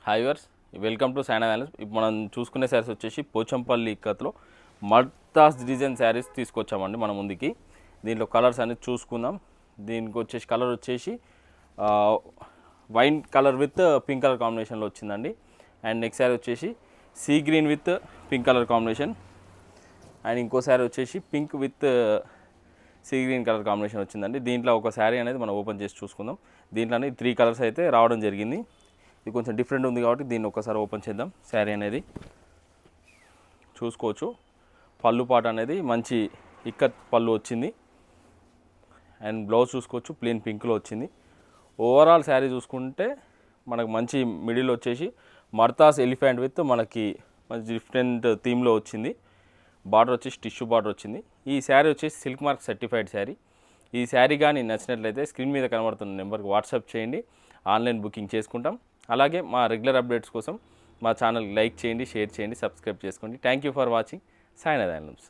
Hi వర్స్ welcome to Saina Valence. ఇప్పుడు మనం చూసుకునే శారీస్ వచ్చేసి పోచంపల్లి ఇక్కత్లో మల్తాస్ డిజైన్ శారీస్ తీసుకొచ్చామండి మన ముందుకి. దీంట్లో కలర్స్ అనేది చూసుకుందాం. దీనికి వచ్చేసి కలర్ వచ్చేసి wine colour with pink colour కాంబినేషన్లో వచ్చిందండి. అండ్ నెక్స్ట్ శారీ వచ్చేసి sea green with pink colour combination. And ఇంకో శారీ వచ్చేసి pink with sea green colour combination వచ్చిందండి. దీంట్లో ఒక శారీ అనేది మనం ఓపెన్ చేసి చూసుకుందాం. దీంట్లోనే 3 కలర్స్ అయితే రావడం జరిగింది. ఇది కొంచెం డిఫరెంట్ ఉంది కాబట్టి దీన్ని ఒకసారి ఓపెన్ చేద్దాం. శారీ అనేది చూసుకోవచ్చు. పళ్ళు పాట అనేది మంచి ఇక్కత్ పళ్ళు వచ్చింది. అండ్ బ్లౌజ్ చూసుకోవచ్చు ప్లెయిన్ పింక్లో వచ్చింది. ఓవరాల్ శారీ చూసుకుంటే మనకు మంచి మిడిల్ వచ్చేసి మర్తాస్ ఎలిఫెంట్ విత్ మనకి మంచి డిఫరెంట్ థీమ్లో వచ్చింది. బార్డర్ వచ్చేసి టిష్యూ బార్డర్ వచ్చింది. ఈ శారీ వచ్చేసి సిల్క్ మార్క్ సర్టిఫైడ్ శారీ. ఈ శారీ కానీ నచ్చినట్లయితే స్క్రీన్ మీద కనబడుతున్న నెంబర్కి వాట్సాప్ చేయండి, ఆన్లైన్ బుకింగ్ చేసుకుంటాం. అలాగే మా రెగ్యులర్ అప్డేట్స్ కోసం మా ఛానల్ లైక్ చేయండి, షేర్ చేయండి, సబ్స్క్రైబ్ చేసుకోండి. Thank you for watching Saina violence.